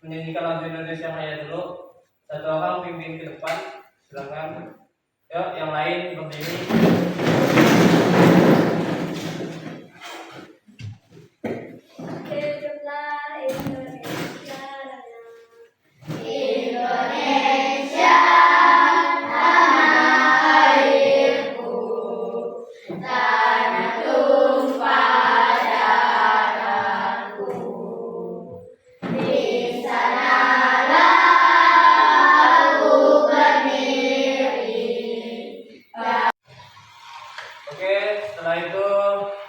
Pendidikan Laut Indonesia Raya dulu. Satu orang pimpin ke depan, silakan. Yuk, yang lain berdiri. Hiduplah Indonesia Raya. Indonesia tanah airku, tanah tumpah darahku. Di sanalah aku berdiri. Oke, setelah itu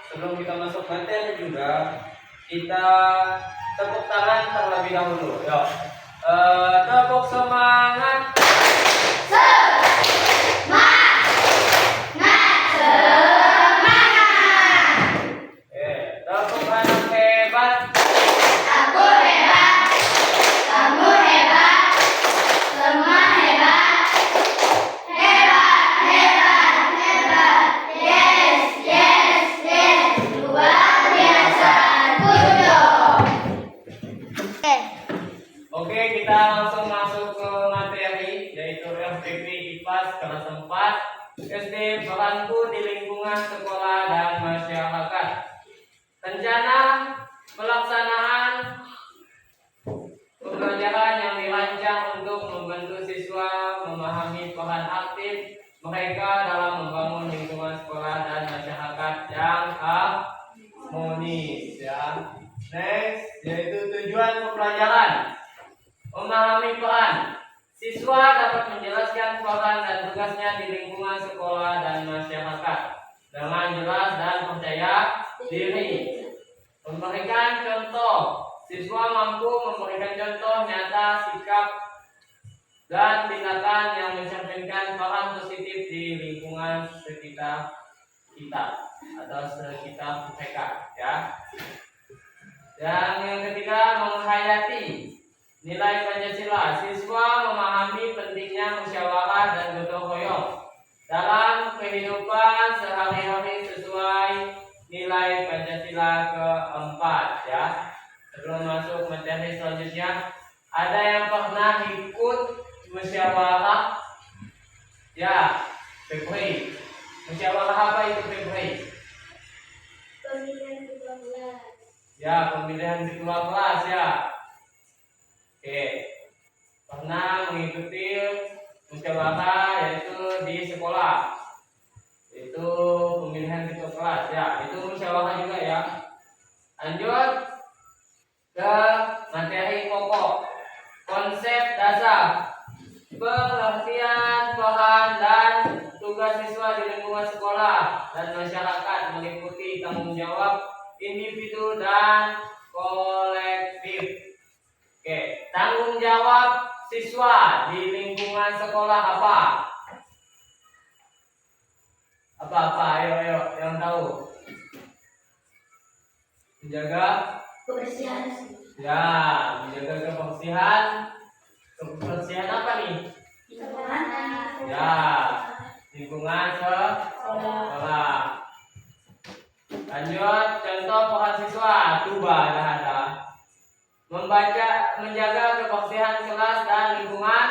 sebelum kita masuk materi juga kita tepuk tangan terlebih dahulu. Yuk, tepuk semangat. Tepuk anak hebat. Aku hebat, kamu hebat, semua hebat, hebat, hebat, hebat, yes, yes, yes, luar biasa, kunjung. Oke, kita langsung masuk ke materi yaitu FPP IPAS kelas 4 SD Peranku di lingkungan sekolah dan masyarakat. Rencana pelaksanaan pembelajaran yang dirancang untuk membantu siswa memahami peran aktif mereka dalam membangun lingkungan sekolah dan masyarakat yang harmonis. Ya. Next, yaitu tujuan pembelajaran. Memahami peran. Siswa dapat menjelaskan peran dan tugasnya di lingkungan sekolah dan masyarakat dengan jelas dan percaya diri. Memberikan contoh. Siswa mampu memberikan contoh nyata sikap dan tindakan yang mencerminkan peran positif di lingkungan sekitar kita atau sekitar mereka. Ya. Dan yang ketiga, menghayati nilai Pancasila. Siswa memahami pentingnya musyawarah dan gotong royong dalam kehidupan sehari-hari sesuai nilai Pancasila keempat. Ya. Sebelum masuk materi selanjutnya, ada yang pernah ikut musyawarah? Ya, Febri. Musyawarah apa itu, Febri? Pemilihan ketua kelas. Ya, pemilihan ketua kelas ya. Oke, pernah mengikuti musyawarah yaitu di sekolah, itu pemilihan ketua kelas ya, itu musyawarah juga ya. Lanjut ke materi pokok, konsep dasar, pengertian peran dan tugas siswa di lingkungan sekolah dan masyarakat meliputi tanggung jawab individu dan kolektif. Oke, tanggung jawab siswa di lingkungan sekolah apa? Apa? Ayo, yang tahu. Menjaga Kebersihan. ya, menjaga kebersihan. Kebersihan apa nih? Ya, lingkungan sekolah. Lanjut, contoh peran siswa. Coba ada. Menjaga kebersihan kelas dan lingkungan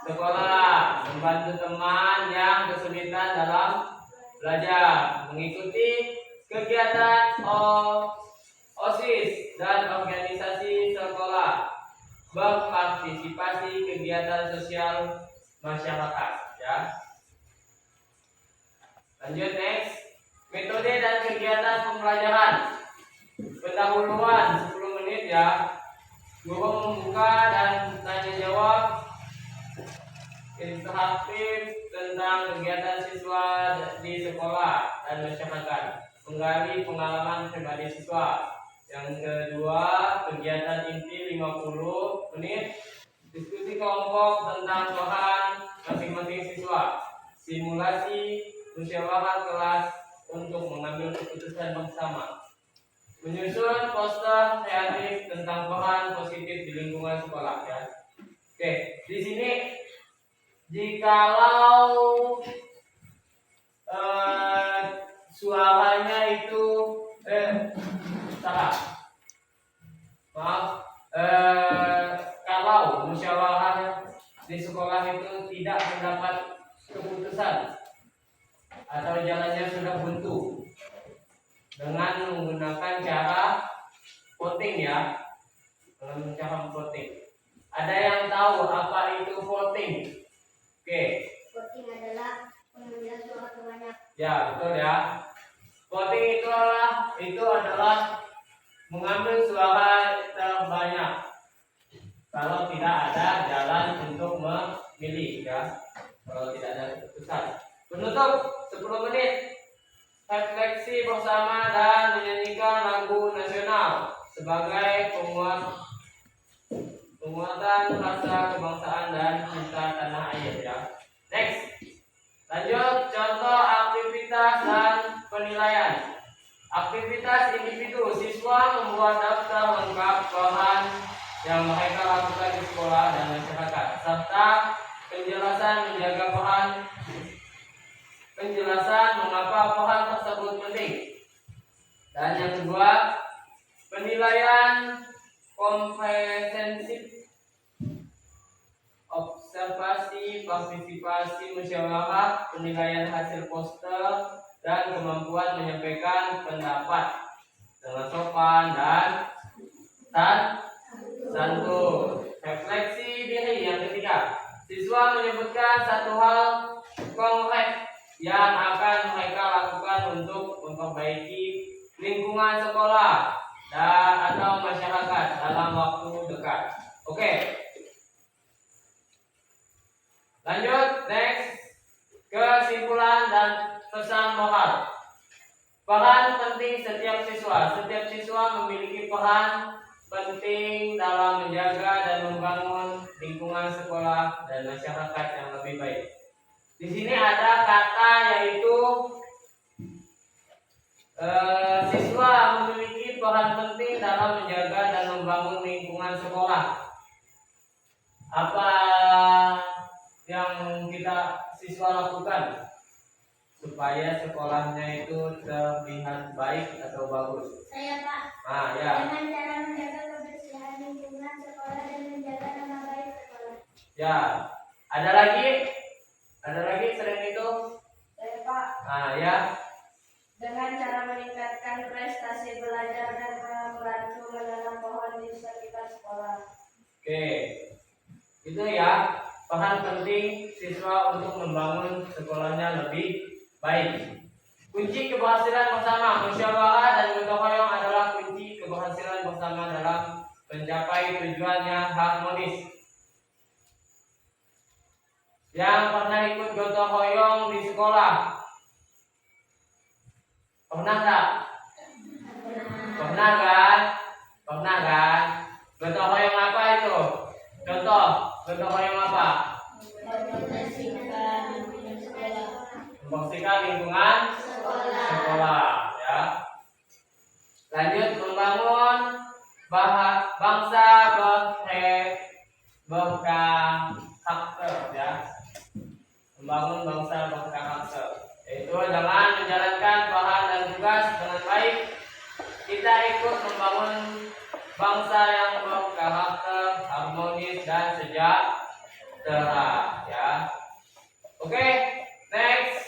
sekolah, membantu teman yang kesulitan dalam belajar, mengikuti kegiatan OSIS dan organisasi sekolah, berpartisipasi kegiatan sosial masyarakat. Ya. Lanjut next, metode dan kegiatan pembelajaran. Pendahuluan 10 menit ya. Guru membuka dan tanya jawab interaktif tentang kegiatan siswa di sekolah dan masyarakat. Menggali pengalaman pribadi siswa. Yang kedua, kegiatan inti 50 menit. Diskusi kelompok tentang peran masing-masing siswa. Simulasi musyawarah kelas untuk mengambil keputusan bersama. Menyusun poster kreatif tentang peran positif di lingkungan sekolah ya. Oke, di sini jikalau suaranya itu salah. Maaf. Kalau di sekolah itu tidak mendapat keputusan atau jalannya sudah buntu dengan menggunakan cara voting ya, dengan cara voting. Ada yang tahu apa itu voting? Oke. Voting adalah pengambilan suara terbanyak. Ya, betul ya. Voting itu adalah mengambil suara terbanyak kalau tidak ada jalan untuk memilih ya. Kalau tidak ada keputusan. Penutup 10 menit refleksi bersama dan menyanyikan lagu nasional sebagai penguatan rasa kebangsaan dan cinta tanah air ya. Next. Lanjut contoh aktivitas dan penilaian. Aktivitas individu, siswa membuat daftar lengkap bahan yang mereka lakukan di sekolah dan masyarakat serta penjelasan menjaga bahan, penjelasan mengapa bahan tersebut penting. Dan yang kedua, penilaian komprehensif, observasi, partisipasi, musyawarah, penilaian hasil poster, dan kemampuan menyampaikan pendapat dengan sopan dan santun. Refleksi diri yang ketiga, siswa menyebutkan satu hal konkret yang akan mereka lakukan untuk memperbaiki lingkungan sekolah dan atau masyarakat dalam waktu dekat. Oke. Lanjut, next. Kesimpulan dan pesan moral. Peran penting setiap siswa. Setiap siswa memiliki peran penting dalam menjaga dan membangun lingkungan sekolah dan masyarakat yang lebih baik. Di sini ada kata yaitu siswa memiliki peran penting dalam menjaga dan membangun lingkungan sekolah. Apa yang siswa lakukan supaya sekolahnya itu terlihat baik atau bagus? Saya Pak. Ya. Dengan cara menjaga kebersihan lingkungan sekolah dan menjaga nama baik sekolah. Ya. Ada lagi selain itu? Saya Pak. Ya. Dengan cara meningkatkan prestasi belajar dan membantu menanam pohon di sekitar sekolah. Oke. Itu ya. Peran penting siswa untuk membangun sekolahnya lebih baik. Kunci keberhasilan bersama, musyawarah dan gotong royong adalah kunci keberhasilan bersama dalam mencapai tujuannya harmonis. Yang pernah ikut gotong royong di sekolah? Pernah nggak? Pernah kan? Pernah kan? Gotong royong apa itu? Contoh, gotong royong apa? Membersihkan lingkungan sekolah ya. Lanjut, membangun bangsa berkarakter ya. Membangun bangsa berkarakter, yaitu dengan menjalankan bahan dan tugas dengan baik, kita ikut membangun bangsa yang berkarakter, harmonis dan sejahtera ya. Oke, next.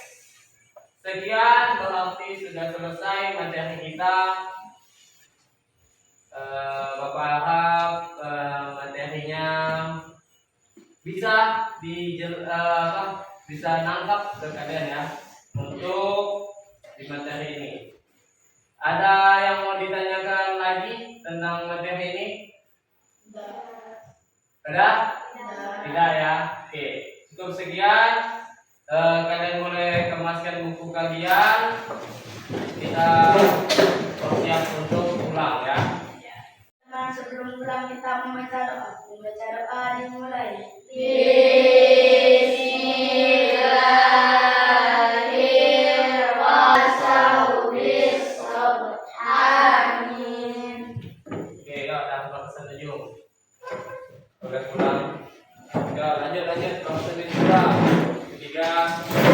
Sekian berarti sudah selesai materi kita. Bapak harap materinya bisa bisa nangkap ke kalian ya untuk di materi ini. Ada yang mau ditanyakan lagi tentang materi ini? Ada? Tidak ya. Oke, cukup sekian. Kalian boleh kemaskan buku kalian. Kita bersiap untuk pulang ya. Nah, sebelum pulang kita membaca doa. Membaca doa dimulai. Amin. Oke, yuk dah pesan 7. Boleh pulang. Ya, lanjut. Pesan 2. 3.